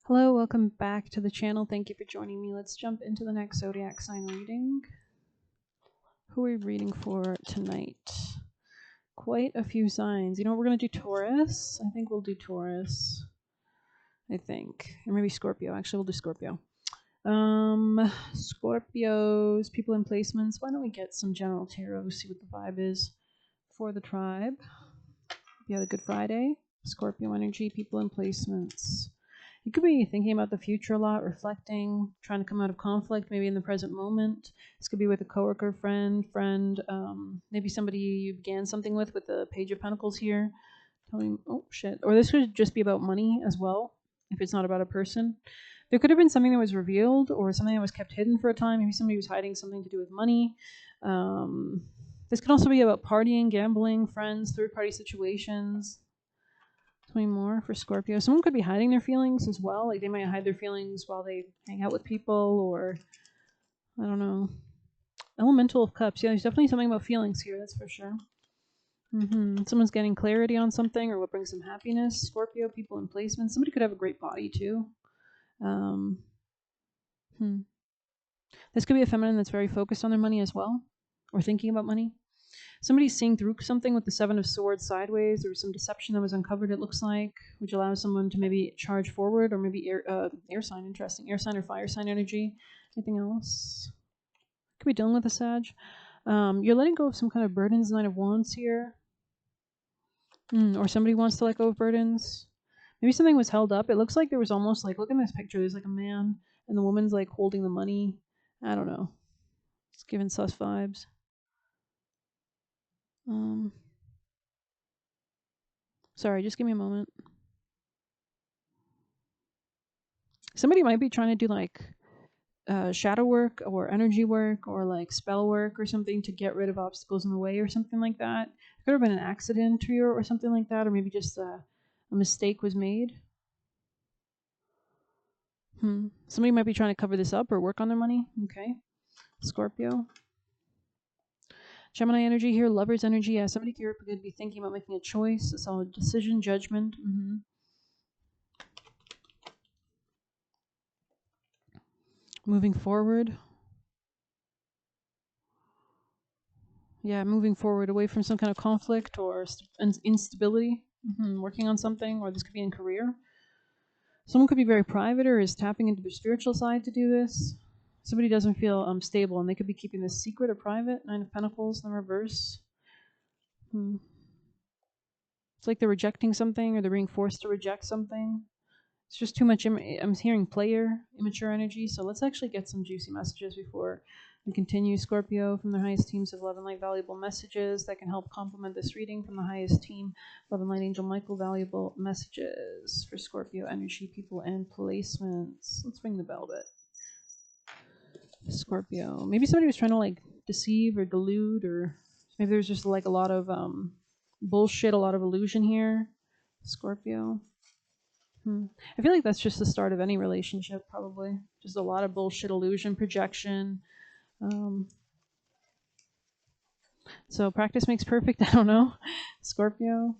Hello, welcome back to the channel. Thank you for joining me. Let's jump into the next zodiac sign reading. Who are we reading for tonight? Quite a few signs. You know what, we're going to do Taurus. I think we'll do Taurus. I think. Or maybe Scorpio. Actually, we'll do Scorpio. Scorpios, people in placements. Why don't we get some general tarot, see what the vibe is for the tribe. You had a good Friday. Scorpio energy, people in placements. You could be thinking about the future a lot, reflecting, trying to come out of conflict, maybe in the present moment. This could be with a coworker, friend, maybe somebody you began something with the Page of Pentacles here. Telling, oh shit. Or this could just be about money as well, if it's not about a person. There could have been something that was revealed or something that was kept hidden for a time. Maybe somebody was hiding something to do with money. This could also be about partying, gambling, friends, third-party situations. 20 more for Scorpio. Someone could be hiding their feelings as well. Like they might hide their feelings while they hang out with people, or I don't know. Elemental of Cups. Yeah, there's definitely something about feelings here. That's for sure. Someone's getting clarity on something or what brings them happiness. Scorpio, people in placement. Somebody could have a great body too. This could be a feminine that's very focused on their money as well, or thinking about money. Somebody's seeing through something with the Seven of Swords sideways. There was some deception that was uncovered, it looks like, which allows someone to maybe charge forward, or maybe air sign, interesting. Air sign or fire sign energy. Anything else? Could be dealing with a Sag. You're letting go of some kind of burdens, Nine of Wands here. Or somebody wants to let go of burdens. Maybe something was held up. It looks like there was almost like, look in this picture, there's like a man, and the woman's like holding the money. I don't know. It's giving sus vibes. Sorry, just give me a moment. Somebody might be trying to do like shadow work or energy work or like spell work or something to get rid of obstacles in the way or something like that. It could have been an accident or something like that, or maybe just a mistake was made. Somebody might be trying to cover this up or work on their money. Okay. Scorpio. Gemini energy here, lover's energy. Yeah, somebody here could be thinking about making a choice, a solid decision, judgment. Moving forward. Yeah, moving forward away from some kind of conflict or instability. Working on something, or this could be in career. Someone could be very private or is tapping into their spiritual side to do this. Somebody doesn't feel stable, and they could be keeping this secret or private. Nine of Pentacles in the reverse. It's like they're rejecting something, or they're being forced to reject something. It's just too much. I'm hearing player, immature energy. So let's actually get some juicy messages before we continue. Scorpio, from their highest teams of love and light, valuable messages that can help complement this reading from the highest team, Love and Light Angel Michael, valuable messages for Scorpio energy, people, and placements. Let's ring the bell bit. Scorpio. Maybe somebody was trying to like deceive or delude, or maybe there's just like a lot of bullshit, a lot of illusion here. Scorpio. I feel like that's just the start of any relationship, probably. Just a lot of bullshit, illusion, projection. So practice makes perfect. I don't know. Scorpio.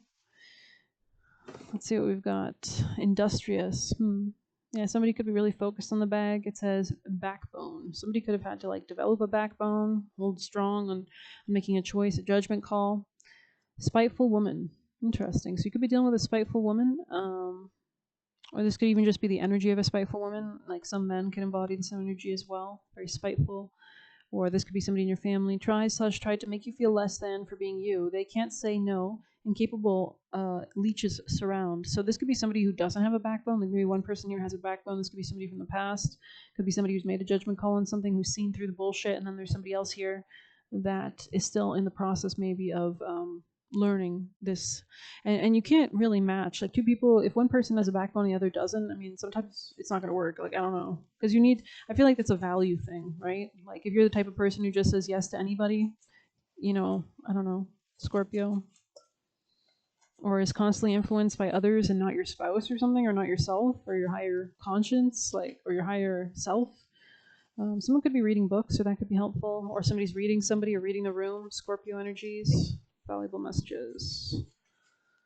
Let's see what we've got. Industrious. Yeah, somebody could be really focused on the bag. It says backbone. Somebody could have had to like develop a backbone, hold strong on making a choice, a judgment call. Spiteful woman. Interesting. So you could be dealing with a spiteful woman. Or this could even just be the energy of a spiteful woman. Like some men can embody this energy as well. Very spiteful. Or this could be somebody in your family. Tried to make you feel less than for being you. They can't say no. Incapable leeches surround. So this could be somebody who doesn't have a backbone. Like maybe one person here has a backbone. This could be somebody from the past. Could be somebody who's made a judgment call on something, who's seen through the bullshit. And then there's somebody else here that is still in the process maybe of learning this, and you can't really match like two people. If one person has a backbone and the other doesn't, I mean, sometimes it's not going to work. Like, I don't know, because I feel like that's a value thing, right? Like if you're the type of person who just says yes to anybody, I don't know, Scorpio, or is constantly influenced by others and not your spouse or something, or not yourself, or your higher conscience, like, or your higher self. Someone could be reading books, or that could be helpful, or somebody's reading somebody or reading the room. Scorpio energies. Valuable messages.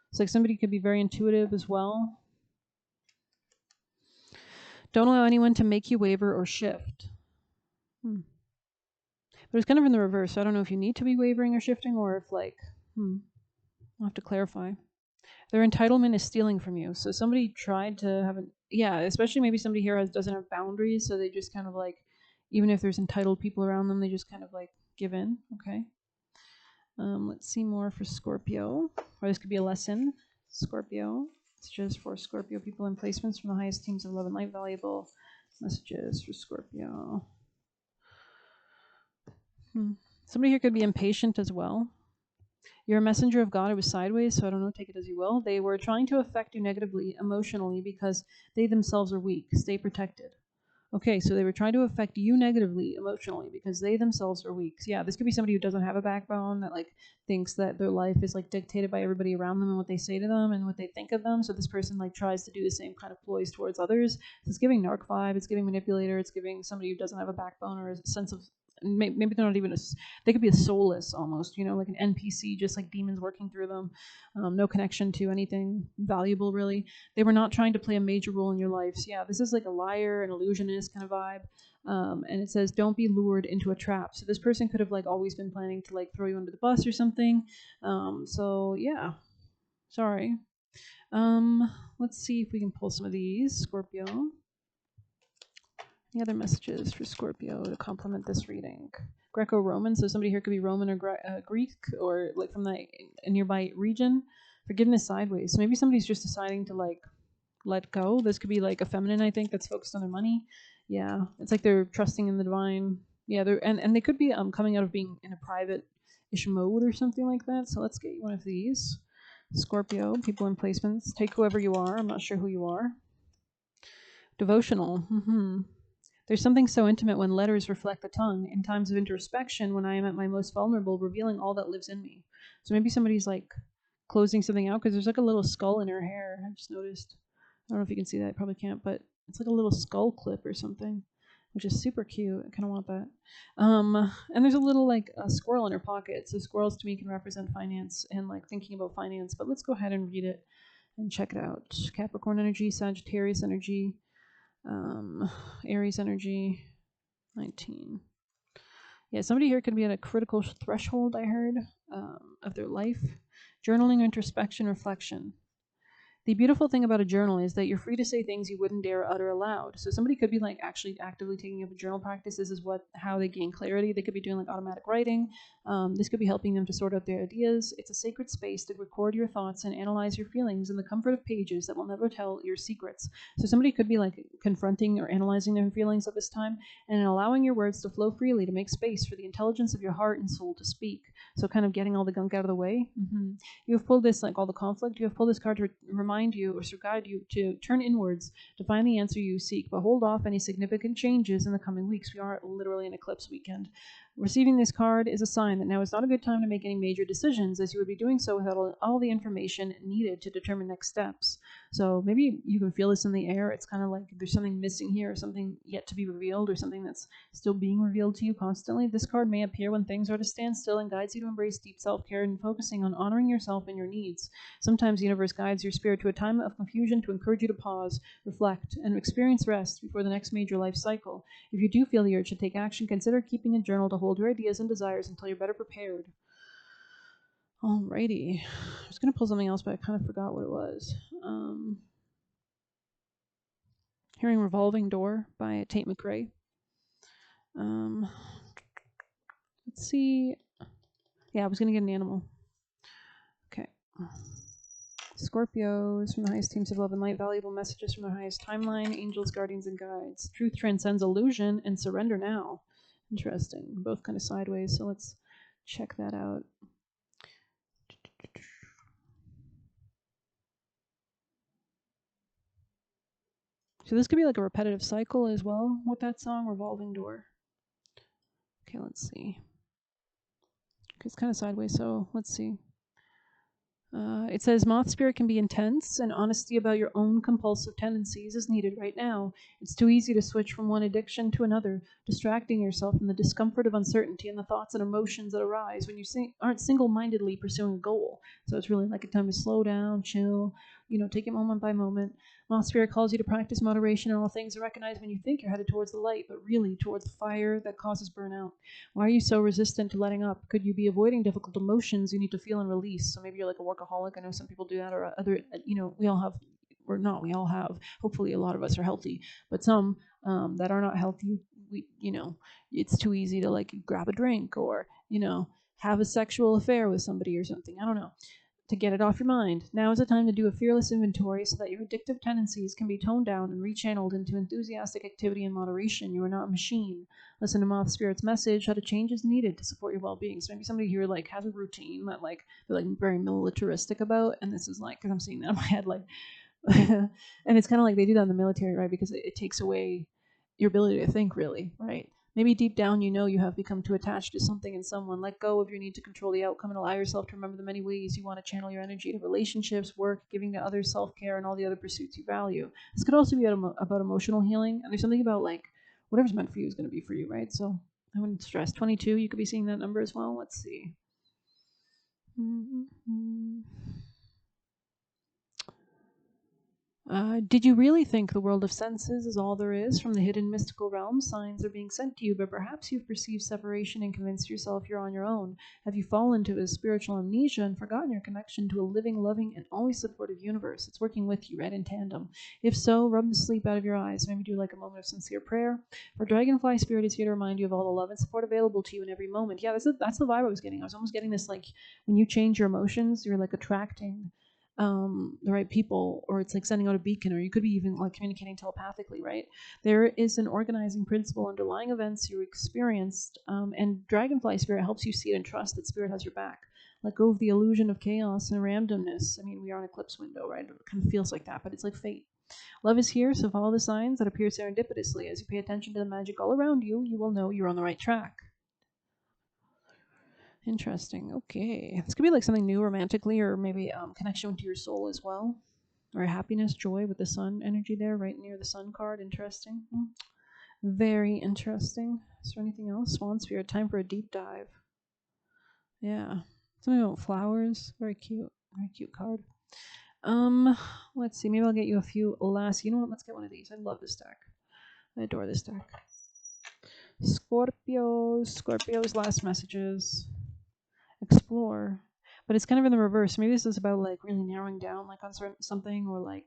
It's like somebody could be very intuitive as well. Don't allow anyone to make you waver or shift. But it's kind of in the reverse. So I don't know if you need to be wavering or shifting, or if I'll have to clarify. Their entitlement is stealing from you. So somebody tried to have especially maybe somebody here doesn't have boundaries, so they just kind of even if there's entitled people around them, they just kind of give in. Okay. Let's see more for Scorpio, or this could be a lesson. Scorpio, messages for Scorpio people in placements from the highest teams of love and light. Valuable messages for Scorpio. Somebody here could be impatient as well. You're a messenger of God. It was sideways, so I don't know, take it as you will. They were trying to affect you negatively, emotionally, because they themselves are weak. Stay protected. Okay, so they were trying to affect you negatively, emotionally, because they themselves are weak. So yeah, this could be somebody who doesn't have a backbone, that thinks that their life is dictated by everybody around them and what they say to them and what they think of them. So this person tries to do the same kind of ploys towards others. So it's giving narc vibe, it's giving manipulator, it's giving somebody who doesn't have a backbone or a sense of, maybe they're not even they could be a soulless almost, like an NPC, just like demons working through them. No connection to anything valuable, really. They were not trying to play a major role in your life. So yeah, this is a liar, an illusionist kind of vibe. And it says, don't be lured into a trap. So this person could have always been planning to throw you under the bus or something. So yeah, sorry. Let's see if we can pull some of these. Scorpio. Any other messages for Scorpio to complement this reading? Greco-Roman, so somebody here could be Roman or Greek, or from a nearby region. Forgiveness sideways, so maybe somebody's just deciding to let go. This could be a feminine, I think, that's focused on their money. Yeah, it's they're trusting in the divine. Yeah, they're and they could be coming out of being in a private-ish mode or something like that. So let's get you one of these. Scorpio, people in placements. Take whoever you are. I'm not sure who you are. Devotional. There's something so intimate when letters reflect the tongue. In times of introspection, when I am at my most vulnerable, revealing all that lives in me. So maybe somebody's closing something out, because there's a little skull in her hair. I just noticed. I don't know if you can see that. I probably can't, but it's a little skull clip or something, which is super cute. I kind of want that. And there's a little a squirrel in her pocket. So squirrels to me can represent finance and thinking about finance. But let's go ahead and read it and check it out. Capricorn energy, Sagittarius energy. Aries energy, 19. Yeah, somebody here could be at a critical threshold, I heard, of their life. Journaling, introspection, reflection. The beautiful thing about a journal is that you're free to say things you wouldn't dare utter aloud. So somebody could be actually actively taking up a journal practice. This is how they gain clarity. They could be doing automatic writing. This could be helping them to sort out their ideas. It's a sacred space to record your thoughts and analyze your feelings in the comfort of pages that will never tell your secrets. So somebody could be confronting or analyzing their feelings at this time, and allowing your words to flow freely to make space for the intelligence of your heart and soul to speak. So kind of getting all the gunk out of the way. You have pulled this, all the conflict, you have pulled this card to remind you or to guide you to turn inwards to find the answer you seek, but hold off any significant changes in the coming weeks. We are literally in eclipse weekend. Receiving this card is a sign that now is not a good time to make any major decisions, as you would be doing so without all the information needed to determine next steps. So maybe you can feel this in the air. It's kind of there's something missing here, or something yet to be revealed, or something that's still being revealed to you constantly. This card may appear when things are to stand still and guides you to embrace deep self-care and focusing on honoring yourself and your needs. Sometimes the universe guides your spirit to a time of confusion to encourage you to pause, reflect, and experience rest before the next major life cycle. If you do feel the urge to take action, consider keeping a journal to hold your ideas and desires until you're better prepared. Alrighty. I was going to pull something else, but I kind of forgot what it was. Hearing Revolving Door by Tate McRae. Let's see. Yeah, I was going to get an animal. Okay. Scorpios from the highest teams of love and light. Valuable messages from their highest timeline. Angels, guardians, and guides. Truth transcends illusion, and surrender now. Interesting. Both kind of sideways, so let's check that out. So this could be a repetitive cycle as well with that song, Revolving Door. Okay, let's see. Okay, it's kind of sideways, so let's see. It says, Moth Spirit can be intense, and honesty about your own compulsive tendencies is needed right now. It's too easy to switch from one addiction to another, distracting yourself from the discomfort of uncertainty and the thoughts and emotions that arise when you aren't single-mindedly pursuing a goal. So it's really a time to slow down, chill, take it moment by moment. Moth Spirit calls you to practice moderation in all things and recognize when you think you're headed towards the light, but really towards the fire that causes burnout. Why are you so resistant to letting up? Could you be avoiding difficult emotions you need to feel and release? So maybe you're like a workaholic. I know some people do that, or other, we all have, or not, we all have. Hopefully, a lot of us are healthy, but some that are not healthy, it's too easy to like grab a drink or, have a sexual affair with somebody or something. I don't know. To get it off your mind. Now is the time to do a fearless inventory so that your addictive tendencies can be toned down and rechanneled into enthusiastic activity and moderation. You are not a machine. Listen to Moth Spirit's message, how to change is needed to support your well-being. So maybe somebody here like has a routine that like they're like very militaristic about, and this is like, because I'm seeing that in my head, like and it's kind of like they do that in the military, right? Because it takes away your ability to think, really, right? Maybe deep down you have become too attached to something and someone. Let go of your need to control the outcome and allow yourself to remember the many ways you want to channel your energy to relationships, work, giving to others, self-care, and all the other pursuits you value. This could also be about emotional healing, and there's something about like whatever's meant for you is going to be for you, right? So I wouldn't stress. 22, you could be seeing that number as well. Let's see. Did you really think the world of senses is all there is? From the hidden mystical realm, signs are being sent to you, but perhaps you've perceived separation and convinced yourself you're on your own. Have you fallen into a spiritual amnesia and forgotten your connection to a living, loving, and always supportive universe? It's working with you, right, in tandem. If so, rub the sleep out of your eyes. Maybe do like a moment of sincere prayer. For Dragonfly Spirit is here to remind you of all the love and support available to you in every moment. Yeah, that's the vibe I was getting. I was almost getting this, like, when you change your emotions, you're like attracting the right people, or it's like sending out a beacon, or you could be even like communicating telepathically, right? There is an organizing principle underlying events you experienced, and Dragonfly Spirit helps you see it and trust that Spirit has your back. Let go of the illusion of chaos and randomness. I mean, we are an eclipse window, right? It kind of feels like that, but it's like fate. Love is here, so follow the signs that appear serendipitously. As you pay attention to the magic all around you, you will know you're on the right track. Interesting. Okay. This could be like something new romantically, or maybe connection to your soul as well. Or happiness, joy with the sun energy there, right near the sun card. Interesting. Very interesting. Is there anything else? Swan Spirit, time for a deep dive. Yeah. Something about flowers. Very cute. Very cute card. Let's see. Maybe I'll get you a few last. You know what? Let's get one of these. I love this deck. I adore this deck. Scorpio's last messages. Explore, but it's kind of in the reverse. Maybe this is about like really narrowing down like on something, or like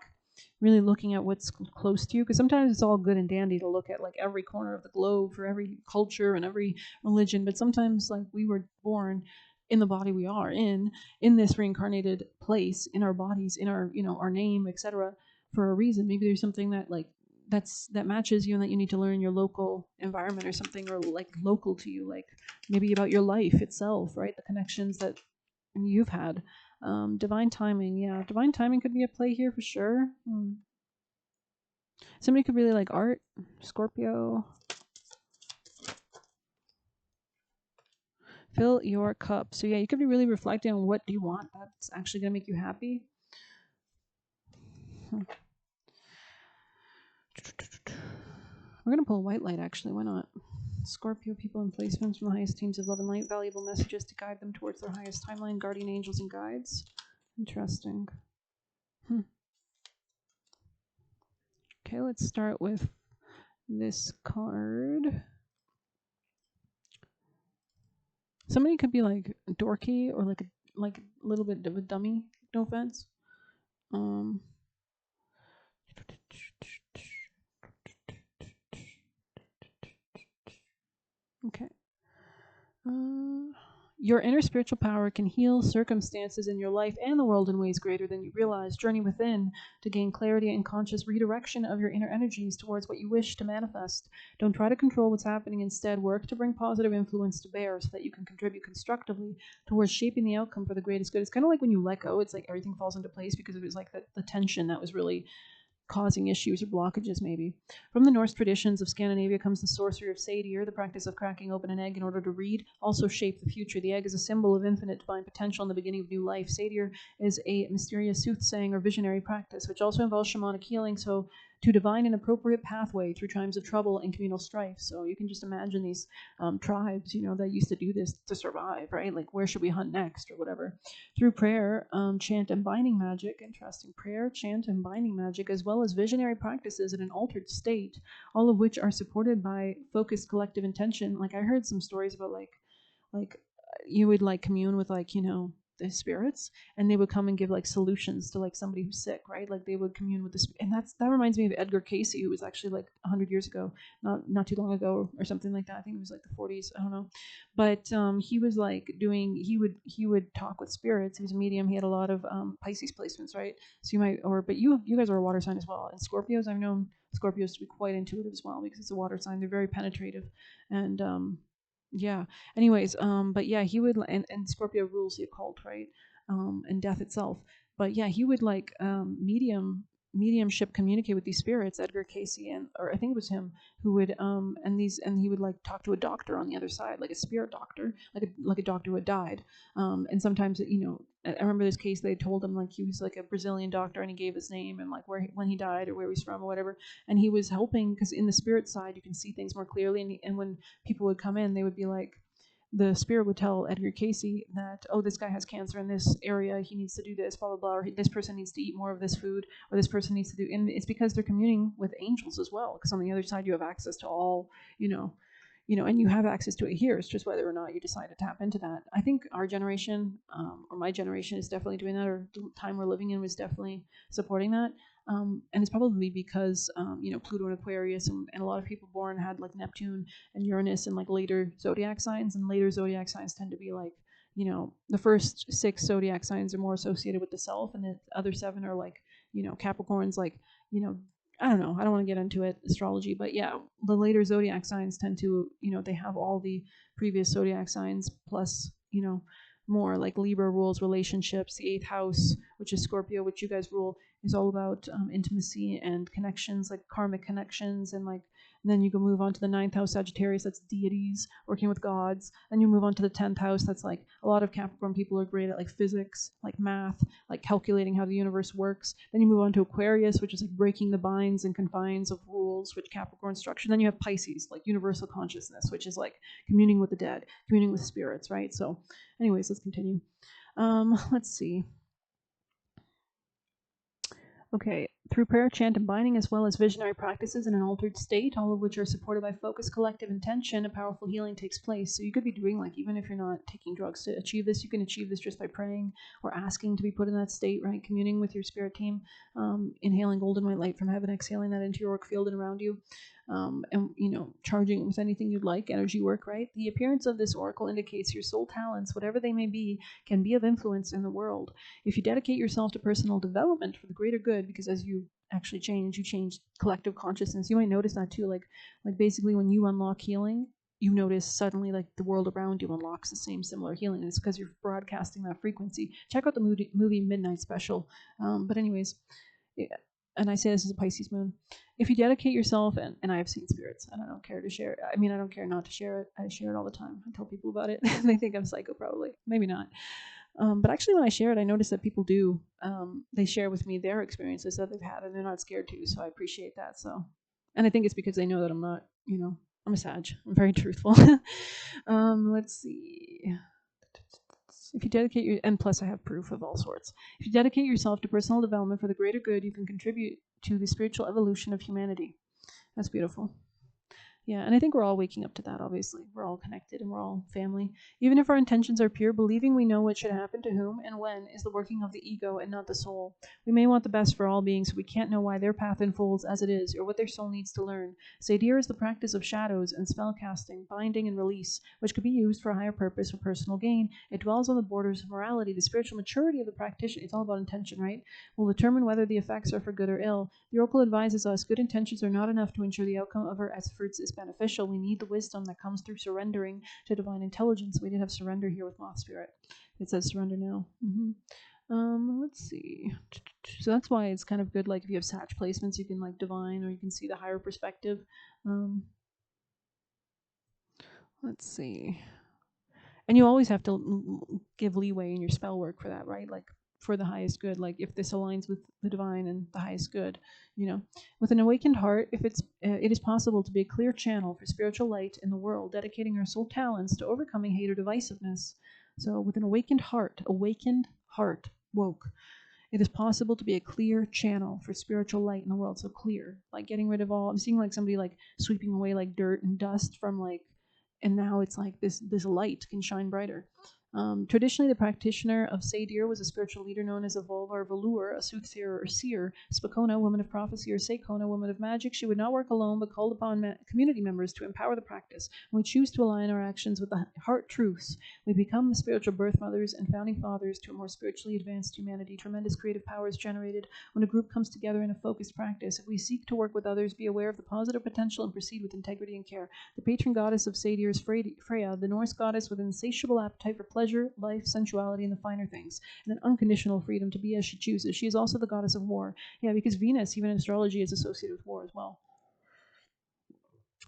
really looking at what's close to you, because sometimes it's all good and dandy to look at like every corner of the globe for every culture and every religion, but sometimes like we were born in the body we are in this reincarnated place, in our bodies, in our our name, etc., for a reason. Maybe there's something that like that matches you and that you need to learn in your local environment or something, or like local to you, like maybe about your life itself, right? The connections that you've had. Divine timing, yeah. Divine timing could be at play here for sure. Somebody could really like art. Scorpio. Fill your cup. So yeah, you could be really reflecting on what do you want that's actually going to make you happy. We're going to pull a white light, actually. Why not? Scorpio people and placements from the highest teams of love and light. Valuable messages to guide them towards their highest timeline. Guardian angels and guides. Interesting. Okay, let's start with this card. Somebody could be like dorky, or like a little bit of a dummy. No offense. Okay. Your inner spiritual power can heal circumstances in your life and the world in ways greater than you realize. Journey within to gain clarity and conscious redirection of your inner energies towards what you wish to manifest. Don't try to control what's happening. Instead, work to bring positive influence to bear so that you can contribute constructively towards shaping the outcome for the greatest good. It's kind of like when you let go, it's like everything falls into place, because it was like the tension that was really causing issues or blockages, maybe. From the Norse traditions of Scandinavia comes the sorcery of satyr, the practice of cracking open an egg in order to read, also shape the future. The egg is a symbol of infinite divine potential in the beginning of new life. Satyr is a mysterious soothsaying or visionary practice, which also involves shamanic healing. So to divine an appropriate pathway through times of trouble and communal strife. So you can just imagine these tribes, that used to do this to survive, right? Like, where should we hunt next or whatever. Through prayer, chant, and binding magic, interesting, prayer, chant, and binding magic, as well as visionary practices in an altered state, all of which are supported by focused collective intention. Like, I heard some stories about like you would like commune with the spirits, and they would come and give like solutions to like somebody who's sick, right? Like they would commune with and that reminds me of Edgar Casey, who was actually like 100 years ago, not too long ago or something like that. I think it was like the 40s, I don't know. But he was like doing he would talk with spirits. He was a medium. He had a lot of Pisces placements, right? So you might but you guys are a water sign as well, and Scorpios, I've known Scorpios to be quite intuitive as well, because it's a water sign. They're very penetrative, and yeah. Anyways, but yeah, he would, and Scorpio rules the occult, right? And death itself. But yeah, he would like mediumship communicate with these spirits, Edgar Casey, or I think it was him who would and he would like talk to a doctor on the other side, like a spirit doctor, like a doctor who had died. And sometimes I remember this case, they told him like he was like a Brazilian doctor, and he gave his name and like when he died or where he's from or whatever, and he was helping because in the spirit side you can see things more clearly, and when people would come in, they would be like, the spirit would tell Edgar Casey that, oh, this guy has cancer in this area, he needs to do this, blah blah blah, or this person needs to eat more of this food, or this person needs to do, and it's because they're communing with angels as well, because on the other side you have access to all, and you have access to it here. It's just whether or not you decide to tap into that. I think our generation, or my generation, is definitely doing that, or the time we're living in was definitely supporting that. And it's probably because, Pluto and Aquarius, and a lot of people born had like Neptune and Uranus and like later zodiac signs, and later zodiac signs tend to be like, the first 6 zodiac signs are more associated with the self, and the other 7 are like, Capricorn's like, I don't know. I don't want to get into it, astrology, but yeah, the later zodiac signs tend to, they have all the previous zodiac signs plus, more. Like Libra rules relationships. The 8th house, which is Scorpio, which you guys rule, is all about intimacy and connections, like karmic connections, and then you can move on to the 9th house, Sagittarius, that's deities, working with gods. Then you move on to the 10th house, that's like a lot of Capricorn people are great at like physics, like math, like calculating how the universe works. Then you move on to Aquarius, which is like breaking the binds and confines of rules, which Capricorn structure. Then you have Pisces, like universal consciousness, which is like communing with the dead, communing with spirits, right? So anyways, let's continue. Let's see. Okay, through prayer, chant, and binding, as well as visionary practices in an altered state, all of which are supported by focused collective intention, a powerful healing takes place. So you could be doing, like, even if you're not taking drugs to achieve this, you can achieve this just by praying or asking to be put in that state, right? Communing with your spirit team, inhaling golden white light from heaven, exhaling that into your auric field and around you. And charging it with anything you'd like, energy work, right? The appearance of this oracle indicates your soul talents, whatever they may be, can be of influence in the world. If you dedicate yourself to personal development for the greater good, because as you actually change, you change collective consciousness. You might notice that too, like basically when you unlock healing, you notice suddenly like the world around you unlocks the same similar healing. And it's because you're broadcasting that frequency. Check out the movie Midnight Special. But anyways, yeah. And I say this is a Pisces moon. If you dedicate yourself, and I have seen spirits, I don't care to share it. I mean, I don't care not to share it. I share it all the time. I tell people about it. They think I'm psycho, probably. Maybe not. But actually, when I share it, I notice that people do. They share with me their experiences that they've had, and they're not scared to. So I appreciate that. So, and I think it's because they know that I'm not, I'm a Sag. I'm very truthful. Let's see. If you dedicate and plus I have proof of all sorts. If you dedicate yourself to personal development for the greater good, you can contribute to the spiritual evolution of humanity. That's beautiful. Yeah, and I think we're all waking up to that, obviously. We're all connected and we're all family. Even if our intentions are pure, believing we know what should happen to whom and when is the working of the ego and not the soul. We may want the best for all beings, but we can't know why their path unfolds as it is or what their soul needs to learn. Sadir is the practice of shadows and spell casting, binding and release, which could be used for a higher purpose or personal gain. It dwells on the borders of morality. The spiritual maturity of the practitioner, it's all about intention, right, will determine whether the effects are for good or ill. The oracle advises us good intentions are not enough to ensure the outcome of our efforts is beneficial. We need the wisdom that comes through surrendering to divine intelligence. We did have surrender here with Moth Spirit. It says surrender now. Let's see. So that's why it's kind of good, like if you have Sag placements, you can like divine, or you can see the higher perspective. Let's see. And you always have to give leeway in your spell work for that, right? Like for the highest good, like if this aligns with the divine and the highest good, you know. With an awakened heart, if it is possible to be a clear channel for spiritual light in the world, dedicating our soul talents to overcoming hate or divisiveness. So with an awakened heart, woke, it is possible to be a clear channel for spiritual light in the world. So clear, like getting rid of all. I'm seeing like somebody like sweeping away like dirt and dust from like, and now it's like this light can shine brighter. Traditionally, the practitioner of Sadir was a spiritual leader known as a Volva or Volur, a soothsayer or seer, Spokona, woman of prophecy, or Seikona, woman of magic. She would not work alone, but called upon community members to empower the practice. When we choose to align our actions with the heart truths, we become the spiritual birth mothers and founding fathers to a more spiritually advanced humanity. Tremendous creative power is generated when a group comes together in a focused practice. If we seek to work with others, be aware of the positive potential and proceed with integrity and care. The patron goddess of Sadir is Freya, the Norse goddess with an insatiable appetite for pleasure, life, sensuality, and the finer things, and an unconditional freedom to be as she chooses. She is also the goddess of war. Yeah, because Venus, even in astrology, is associated with war as well.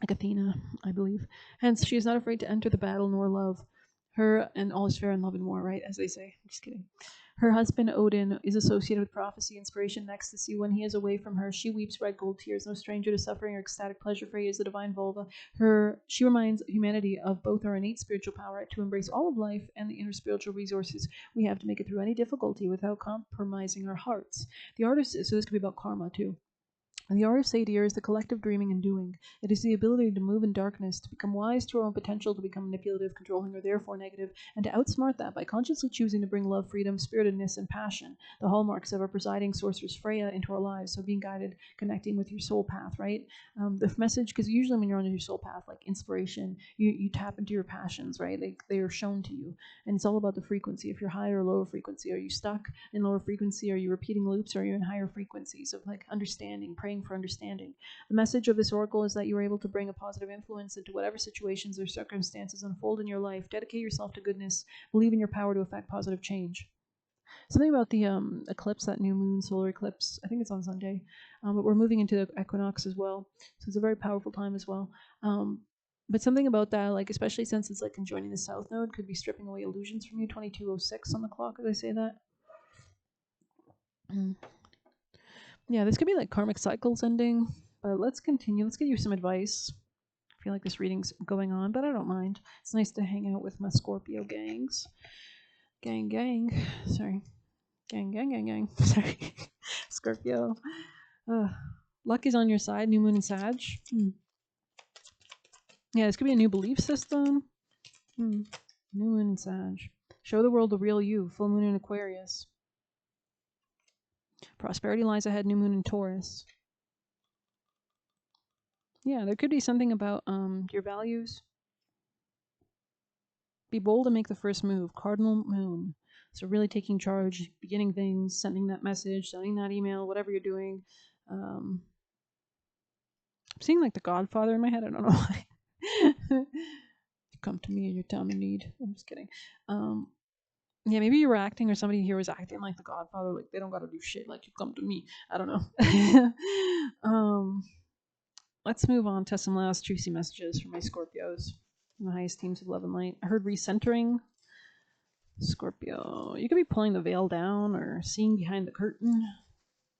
Like Athena, I believe. Hence, she is not afraid to enter the battle nor love. Her, and all is fair in love and war, right? As they say. I'm just kidding. Her husband, Odin, is associated with prophecy, inspiration, and ecstasy. When he is away from her, she weeps red gold tears. No stranger to suffering or ecstatic pleasure, for he is the divine vulva. She reminds humanity of both our innate spiritual power to embrace all of life and the inner spiritual resources we have to make it through any difficulty without compromising our hearts. The artist, so this could be about karma too. The art of Sadir is the collective dreaming and doing. It is the ability to move in darkness, to become wise to our own potential, to become manipulative, controlling, or therefore negative, and to outsmart that by consciously choosing to bring love, freedom, spiritedness, and passion, the hallmarks of our presiding sorceress Freya, into our lives. So being guided, connecting with your soul path, right? The message, because usually when you're on your soul path, like inspiration, you tap into your passions, right? They are shown to you. And it's all about the frequency. If you're higher or lower frequency, are you stuck in lower frequency? Are you repeating loops? Or are you in higher frequencies of like understanding, praying for understanding? The message of this oracle is that you are able to bring a positive influence into whatever situations or circumstances unfold in your life. Dedicate yourself to goodness. Believe in your power to affect positive change. Something about the eclipse, that new moon solar eclipse. I think it's on Sunday, but we're moving into the equinox as well, so it's a very powerful time as well. But something about that, like especially since it's like conjoining the south node, could be stripping away illusions from you. 2206 on the clock, as I say that. Yeah, this could be like karmic cycles ending, but let's continue. Let's get you some advice. I feel like this reading's going on, but I don't mind. It's nice to hang out with my Scorpio gangs. Gang. Sorry. Gang. Sorry. Scorpio. Luck is on your side. New moon and Sag. Yeah, this could be a new belief system. New moon and Sag. Show the world the real you. Full moon in Aquarius. Prosperity lies ahead. New moon in Taurus. Yeah, there could be something about your values. Be bold and make the first move. Cardinal moon. So really taking charge, beginning things, sending that message, sending that email, whatever you're doing. I'm seeing like the Godfather in my head. I don't know why. Come to me in your time of need. I'm just kidding. Yeah, maybe you were acting, or somebody here was acting like the Godfather. Like they don't gotta do shit. Like you come to me. I don't know. Let's move on to some last juicy messages from my Scorpios and the highest teams of love and light. I heard recentering. Scorpio, you could be pulling the veil down or seeing behind the curtain.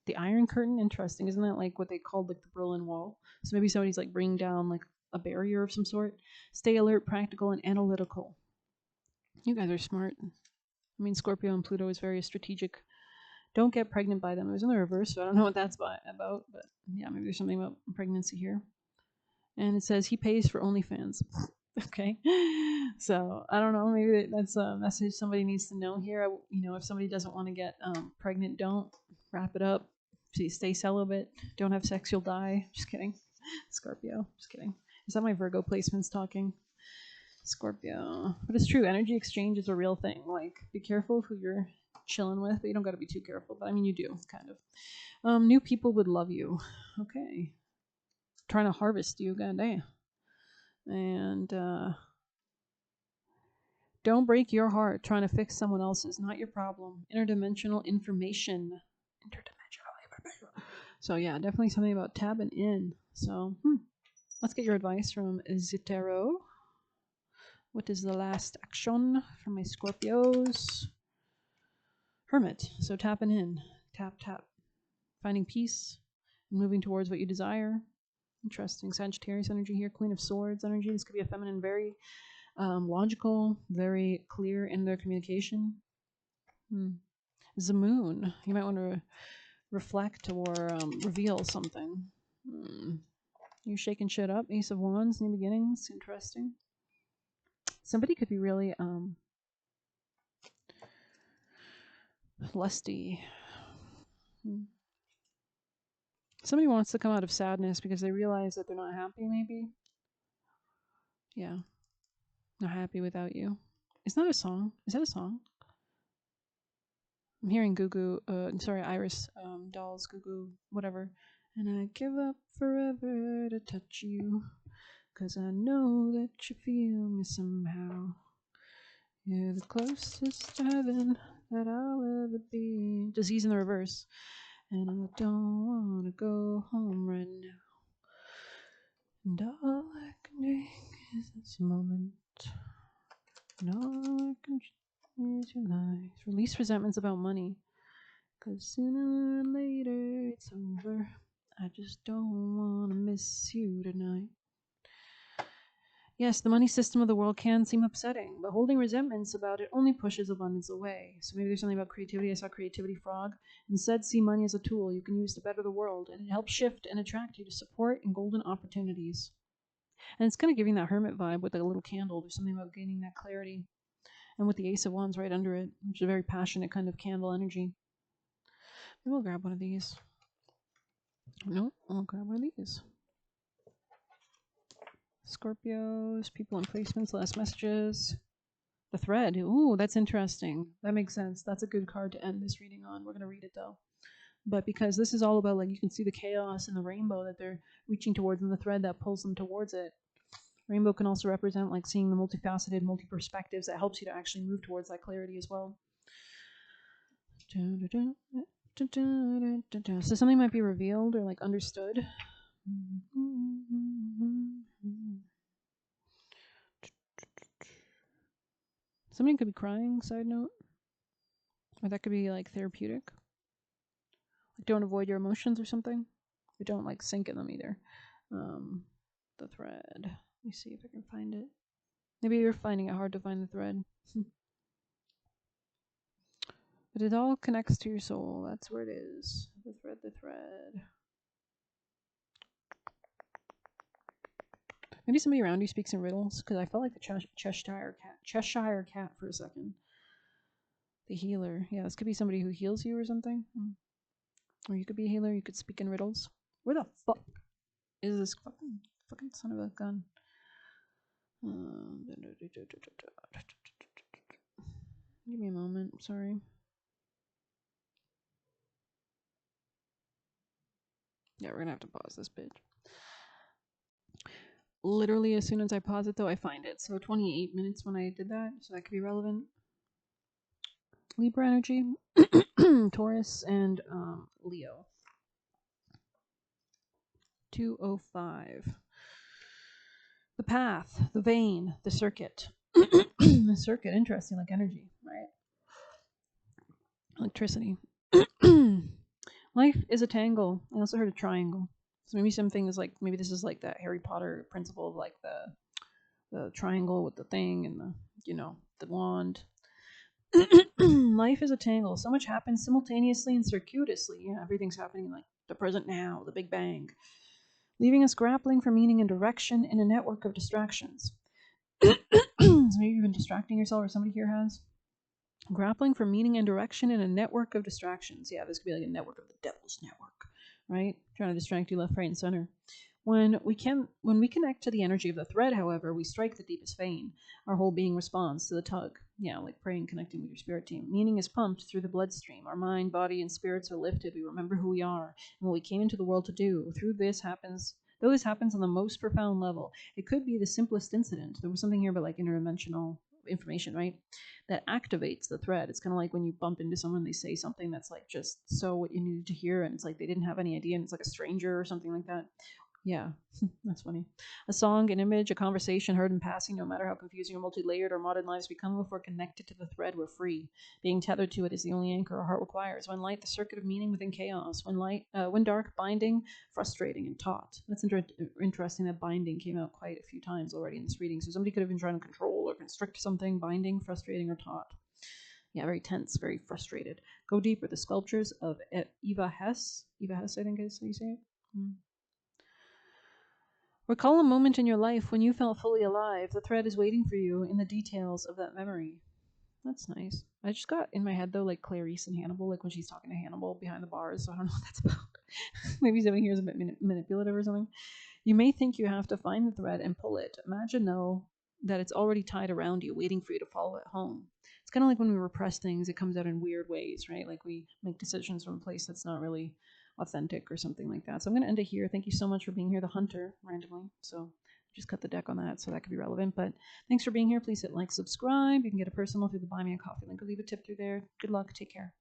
The Iron Curtain, interesting. Isn't that like what they called like the Berlin Wall? So maybe somebody's like bringing down like a barrier of some sort. Stay alert, practical, and analytical. You guys are smart. I mean, Scorpio and Pluto is very strategic. Don't get pregnant by them. It was in the reverse, so I don't know what that's about. But yeah, maybe there's something about pregnancy here. And it says he pays for OnlyFans. Okay, so I don't know. Maybe that's a message somebody needs to know here. If somebody doesn't want to get pregnant, don't wrap it up. Stay celibate. Don't have sex, you'll die. Just kidding. Scorpio. Just kidding. Is that my Virgo placements talking? Scorpio. But it's true. Energy exchange is a real thing. Like, be careful of who you're chilling with, but you don't got to be too careful. But I mean, you do, kind of. New people would love you. Okay. Trying to harvest you, goddamn. And don't break your heart trying to fix someone else's. Not your problem. Interdimensional information. So yeah, definitely something about tabbing in. So let's get your advice from Zitero. What is the last action for my Scorpios? Hermit. So tapping in. Tap, tap. Finding peace and moving towards what you desire. Interesting. Sagittarius energy here. Queen of Swords energy. This could be a feminine, very logical, very clear in their communication. The moon. You might want to reflect or reveal something. You're shaking shit up. Ace of Wands, new beginnings. Interesting. Somebody could be really lusty. Somebody wants to come out of sadness because they realize that they're not happy, maybe. Yeah. Not happy without you. Is that a song? Is that a song? I'm hearing Goo Goo, Iris Dolls, Goo Goo, whatever. And I give up forever to touch you, 'cause I know that you feel me somehow. You're the closest to heaven that I'll ever be. Disease in the reverse. And I don't want to go home right now. And all I can take is this moment. And all I can is your life. Release resentments about money. 'Cause sooner or later it's over. I just don't want to miss you tonight. Yes, the money system of the world can seem upsetting, but holding resentments about it only pushes abundance away. So maybe there's something about creativity. I saw Creativity Frog. Instead, see money as a tool you can use to better the world, and it helps shift and attract you to support and golden opportunities. And it's kind of giving that hermit vibe with a little candle. There's something about gaining that clarity. And with the Ace of Wands right under it, which is a very passionate kind of candle energy. Maybe we'll grab one of these. No, I'll grab one of these. Scorpios, people and placements, last messages. The thread. Ooh, that's interesting. That makes sense. That's a good card to end this reading on. We're going to read it though. But because this is all about, like, you can see the chaos and the rainbow that they're reaching towards and the thread that pulls them towards it. Rainbow can also represent, like, seeing the multifaceted, multi-perspectives that helps you to actually move towards that clarity as well. So something might be revealed or, like, understood. Somebody could be crying, side note. Or that could be, like, therapeutic. Like, don't avoid your emotions or something. But don't, like, sink in them either. The thread. Let me see if I can find it. Maybe you're finding it hard to find the thread. But it all connects to your soul. That's where it is. The thread, the thread. Maybe somebody around you speaks in riddles, because I felt like the Cheshire cat for a second. The healer. Yeah, this could be somebody who heals you or something. Or you could be a healer. You could speak in riddles. Where the fuck is this fucking son of a gun? Give me a moment. Sorry. Yeah, we're gonna have to pause this bitch. Literally, as soon as I pause it, though, I find it. So 28 minutes when I did that, so that could be relevant. Libra energy, Taurus, and Leo. 205. The path, the vein, the circuit. The circuit, interesting, like energy, right? Electricity. Life is a tangle. I also heard a triangle. So maybe something is like, maybe this is like that Harry Potter principle of, like, the triangle with the thing and the, the wand. Life is a tangle. So much happens simultaneously and circuitously. Yeah, everything's happening in, like, the present now, the Big Bang, leaving us grappling for meaning and direction in a network of distractions. So maybe you've been distracting yourself, or somebody here has. Grappling for meaning and direction in a network of distractions. Yeah, this could be like a network of the devil's network, right? Trying to distract you left, right, and center. When we connect to the energy of the thread, however, we strike the deepest vein. Our whole being responds to the tug. Yeah, like praying, connecting with your spirit team. Meaning is pumped through the bloodstream. Our mind, body, and spirits are lifted. We remember who we are and what we came into the world to do. Though this happens on the most profound level, it could be the simplest incident. There was something here about, like, interdimensional information, right? That activates the thread. It's kind of like when you bump into someone, they say something that's, like, just so what you needed to hear, and it's like they didn't have any idea, and it's like a stranger or something like that. Yeah, that's funny. A song, an image, a conversation heard in passing, no matter how confusing or multi-layered our modern lives become, if we're connected to the thread, we're free. Being tethered to it is the only anchor our heart requires. When light, the circuit of meaning within chaos. When dark, binding, frustrating, and taut. That's interesting that binding came out quite a few times already in this reading. So somebody could have been trying to control or constrict something, binding, frustrating, or taut. Yeah, very tense, very frustrated. Go deeper. The sculptures of Eva Hess. Eva Hess, I think is how you say it. Recall a moment in your life when you felt fully alive. The thread is waiting for you in the details of that memory. That's nice. I just got in my head though, like Clarice and Hannibal, like when she's talking to Hannibal behind the bars. So I don't know what that's about. Maybe something here is a bit manipulative or something. You may think you have to find the thread and pull it. Imagine though that it's already tied around you, waiting for you to follow it home. It's kind of like when we repress things, it comes out in weird ways, right? Like we make decisions from a place that's not really authentic or something like that. So I'm going to end it here. Thank you so much for being here, the hunter, randomly. So just cut the deck on that so that could be relevant. But thanks for being here. Please hit like, subscribe. You can get a personal through the Buy Me a Coffee link. I'll leave a tip through there. Good luck. Take care.